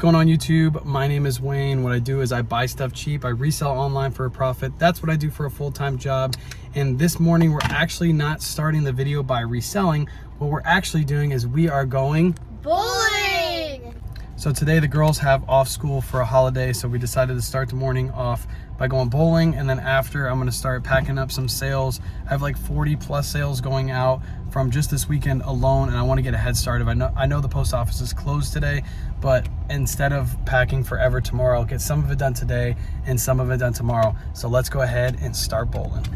going on YouTube? My name is Wayne. What I do is I buy stuff cheap. I resell online for a profit. That's what I do for a full-time job. And this morning we're actually not starting the video by reselling. What we're actually doing is we are going bowling. So today the girls have off school for a holiday, so we decided to start the morning off by going bowling, and then after I'm gonna start packing up some sales. I have like 40 plus sales going out from just this weekend alone, and I wanna get a head start. I know the post office is closed today, but instead of packing forever tomorrow, I'll get some of it done today and some of it done tomorrow. So let's go ahead and start bowling.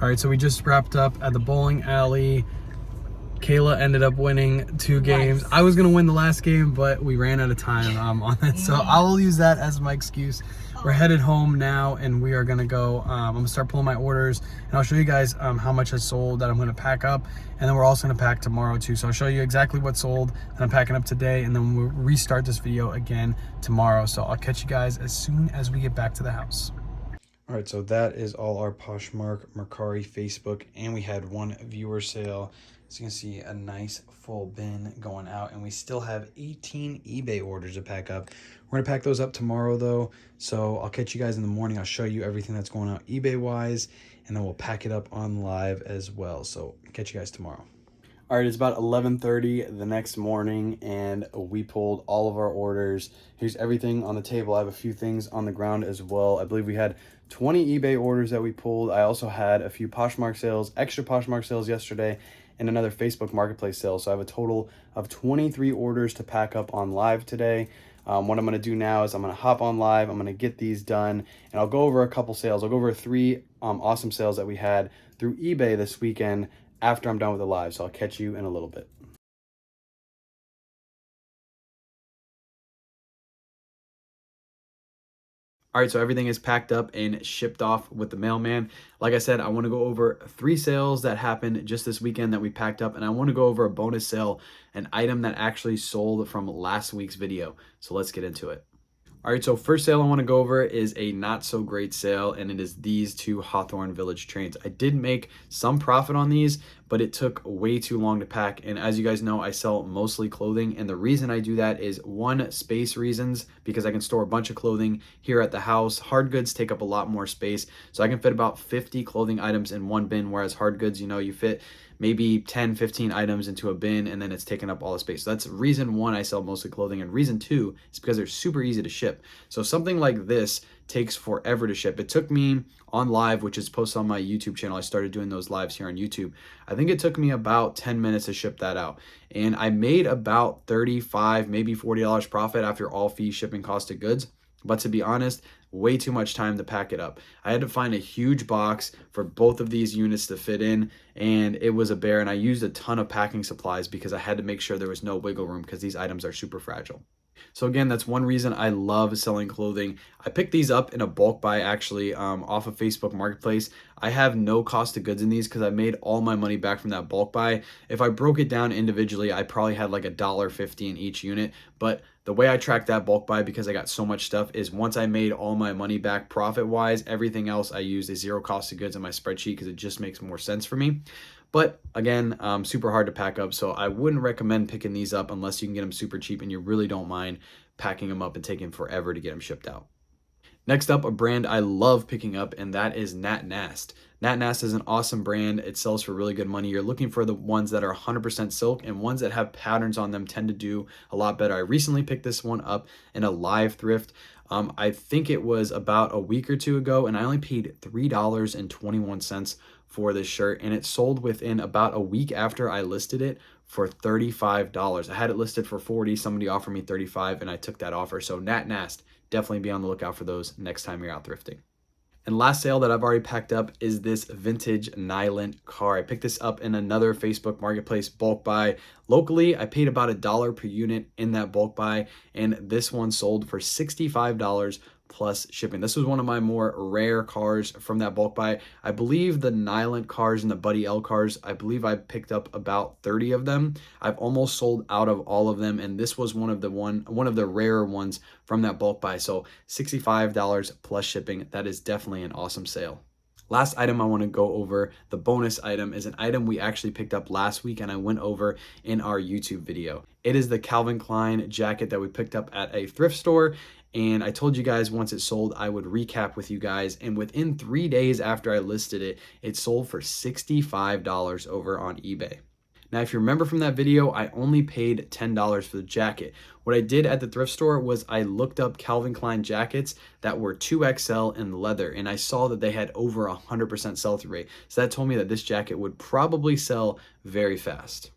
All right, so we just wrapped up at the bowling alley. Kayla ended up winning 2 games. I was gonna win the last game, but we ran out of time on that, so I will use that as my excuse. We're headed home now, and we are gonna go. I'm gonna start pulling my orders, and I'll show you guys how much has sold that I'm gonna pack up, and then we're also gonna pack tomorrow too. So I'll show you exactly what sold that I'm packing up today, and then we'll restart this video again tomorrow. So I'll catch you guys as soon as we get back to the house. All right, so that is all our Poshmark, Mercari, Facebook, and we had 1 viewer sale. So you can see a nice full bin going out, and we still have 18 eBay orders to pack up. We're gonna pack those up tomorrow though, so I'll catch you guys in the morning. I'll show you everything that's going out eBay-wise, and then we'll pack it up on live as well. So catch you guys tomorrow. All right, it's about 11:30 the next morning, and we pulled all of our orders. Here's everything on the table. I have a few things on the ground as well. I believe we had 20 eBay orders that we pulled. I also had a few Poshmark sales, extra Poshmark sales yesterday, and another Facebook Marketplace sale. So I have a total of 23 orders to pack up on live today. What I'm gonna do now is I'm gonna hop on live, I'm gonna get these done, and I'll go over a couple sales. I'll go over 3 awesome sales that we had through eBay this weekend after I'm done with the live. So I'll catch you in a little bit. All right, so everything is packed up and shipped off with the mailman. Like I said, I want to go over 3 sales that happened just this weekend that we packed up, and I want to go over a bonus sale, an item that actually sold from last week's video. So let's get into it. All right, so first sale I want to go over is a not so great sale, and it is these 2 Hawthorne Village trains. I did make some profit on these, but it took way too long to pack. And as you guys know, I sell mostly clothing, and the reason I do that is 1, space reasons, because I can store a bunch of clothing here at the house. Hard goods take up a lot more space, so I can fit about 50 clothing items in 1 bin, whereas hard goods, you know, you fit maybe 10, 15 items into a bin, and then it's taking up all the space. So that's reason 1 I sell mostly clothing, and reason 2 is because they're super easy to ship. So something like this takes forever to ship. It took me on live, which is posted on my YouTube channel. I started doing those lives here on YouTube. I think it took me about 10 minutes to ship that out. And I made about $35, maybe $40 profit after all fees, shipping, cost of goods. But to be honest, way too much time to pack it up. I had to find a huge box for both of these units to fit in, and it was a bear, and I used a ton of packing supplies because I had to make sure there was no wiggle room because these items are super fragile. So again, that's one reason I love selling clothing. I picked these up in a bulk buy actually off of Facebook Marketplace. I have no cost of goods in these because I made all my money back from that bulk buy. If I broke it down individually, I probably had like $1.50 in each unit, but The way I track that bulk buy, because I got so much stuff, is once I made all my money back profit wise, everything else I use a zero cost of goods in my spreadsheet because it just makes more sense for me. But again, super hard to pack up, so I wouldn't recommend picking these up unless you can get them super cheap and you really don't mind packing them up and taking forever to get them shipped out. Next up, a brand I love picking up, and that is Nat Nast. Nat Nast is an awesome brand. It sells for really good money. You're looking for the ones that are 100% silk, and ones that have patterns on them tend to do a lot better. I recently picked this one up in a live thrift. I think it was about a week or two ago, and I only paid $3.21 for this shirt, and it sold within about a week after I listed it for $35. I had it listed for $40. Somebody offered me $35, and I took that offer. So Nat Nast, definitely be on the lookout for those next time you're out thrifting. And last sale that I've already packed up is this vintage Nylon car. I picked this up in another Facebook Marketplace bulk buy. Locally, I paid about $1 per unit in that bulk buy, and this one sold for $65 plus shipping. This was one of my more rare cars from that bulk buy. I believe the Nylon cars and the Buddy L cars, I believe I picked up about 30 of them. I've almost sold out of all of them, and this was one of the rarer ones from that bulk buy. So $65 plus shipping. That is definitely an awesome sale. Last item I want to go over, the bonus item, is an item we actually picked up last week and I went over in our YouTube video. It is the Calvin Klein jacket that we picked up at a thrift store. And I told you guys once it sold, I would recap with you guys. And within 3 days after I listed it, it sold for $65 over on eBay. Now, if you remember from that video, I only paid $10 for the jacket. What I did at the thrift store was I looked up Calvin Klein jackets that were 2XL in leather, and I saw that they had over 100% sell-through rate. So that told me that this jacket would probably sell very fast.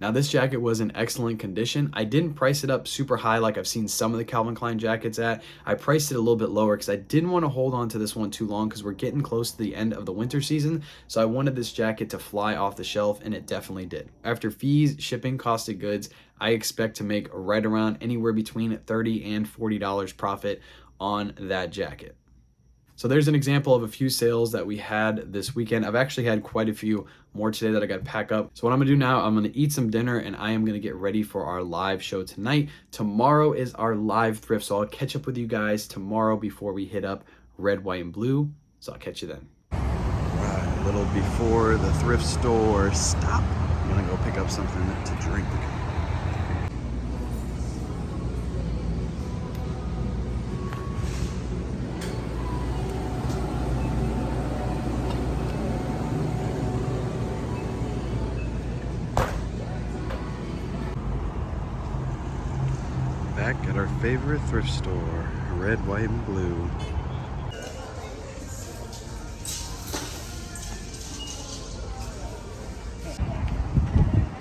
Now, this jacket was in excellent condition. I didn't price it up super high like I've seen some of the Calvin Klein jackets at. I priced it a little bit lower because I didn't want to hold on to this one too long because we're getting close to the end of the winter season. So I wanted this jacket to fly off the shelf, and it definitely did. After fees, shipping, cost of goods, I expect to make right around anywhere between $30 and $40 profit on that jacket. So there's an example of a few sales that we had this weekend. I've actually had quite a few more today that I got to pack up. So what I'm gonna do now, I'm gonna eat some dinner and I am gonna get ready for our live show tonight. Tomorrow is our live thrift, so I'll catch up with you guys tomorrow before we hit up red, white, and blue. So I'll catch you then. All right, a little before the thrift store stop. I'm gonna go pick up something to drink. Back at our favorite thrift store, red, white, and blue.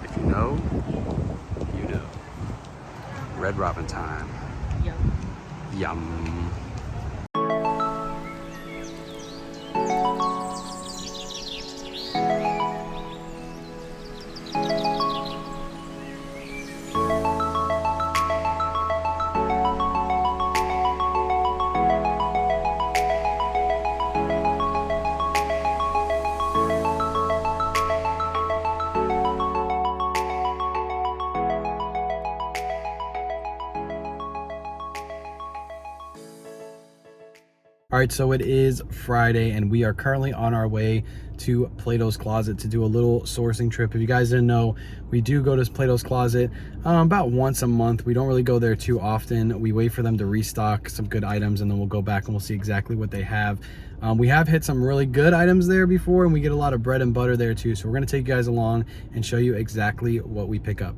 If you know, you know. Red Robin time. Yum. Yum. All right, so it is Friday and we are currently on our way to Plato's Closet to do a little sourcing trip. If you guys didn't know, we do go to Plato's Closet about once a month. We don't really go there too often. We wait for them to restock some good items and then we'll go back and we'll see exactly what they have. We have hit some really good items there before and we get a lot of bread and butter there too. So we're gonna take you guys along and show you exactly what we pick up.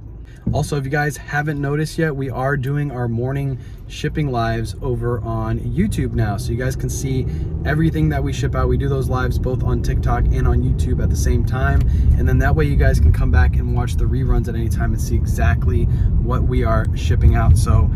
Also, if you guys haven't noticed yet, we are doing our morning shipping lives over on YouTube now. So you guys can see everything that we ship out. We do those lives both on TikTok and on YouTube at the same time. And then that way you guys can come back and watch the reruns at any time and see exactly what we are shipping out. So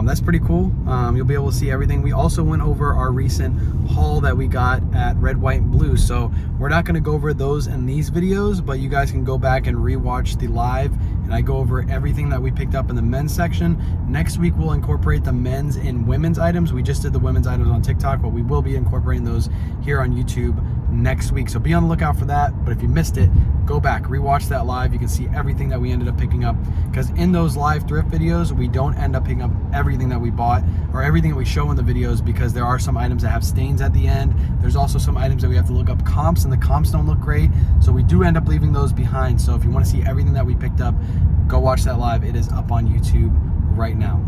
that's pretty cool. You'll be able to see everything. We also went over our recent haul that we got at Red, White, and Blue. So we're not going to go over those in these videos, but you guys can go back and rewatch the live. And I go over everything that we picked up in the men's section. Next week, we'll incorporate the men's and women's items. We just did the women's items on TikTok, but we will be incorporating those here on YouTube next week. So be on the lookout for that. But if you missed it, go go back, rewatch that live. You can see everything that we ended up picking up, because in those live thrift videos, we don't end up picking up everything that we bought or everything that we show in the videos, because there are some items that have stains at the end. There's also some items that we have to look up comps, and the comps don't look great, so we do end up leaving those behind. So if you want to see everything that we picked up, go watch that live. It is up on YouTube right now.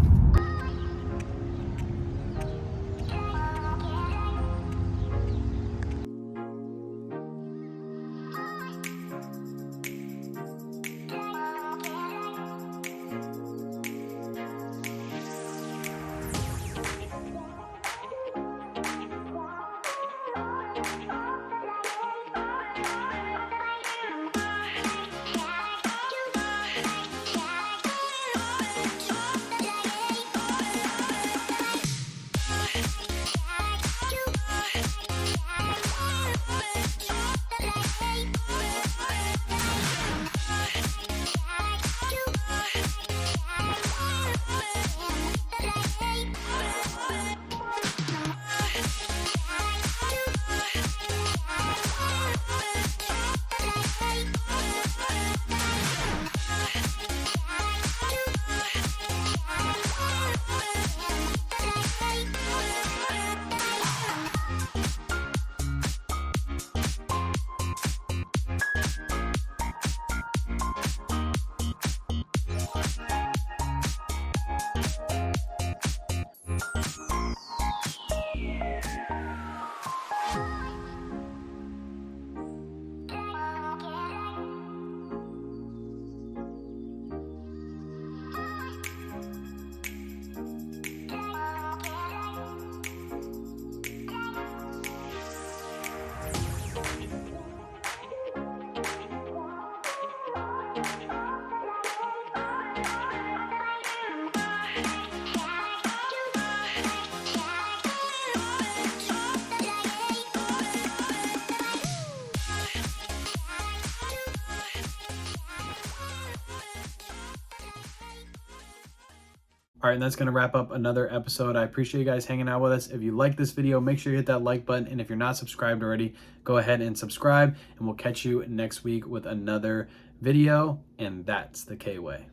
All right, and that's going to wrap up another episode. I appreciate you guys hanging out with us. If you like this video, make sure you hit that like button. And if you're not subscribed already, go ahead and subscribe. And we'll catch you next week with another video. And that's the K-Way.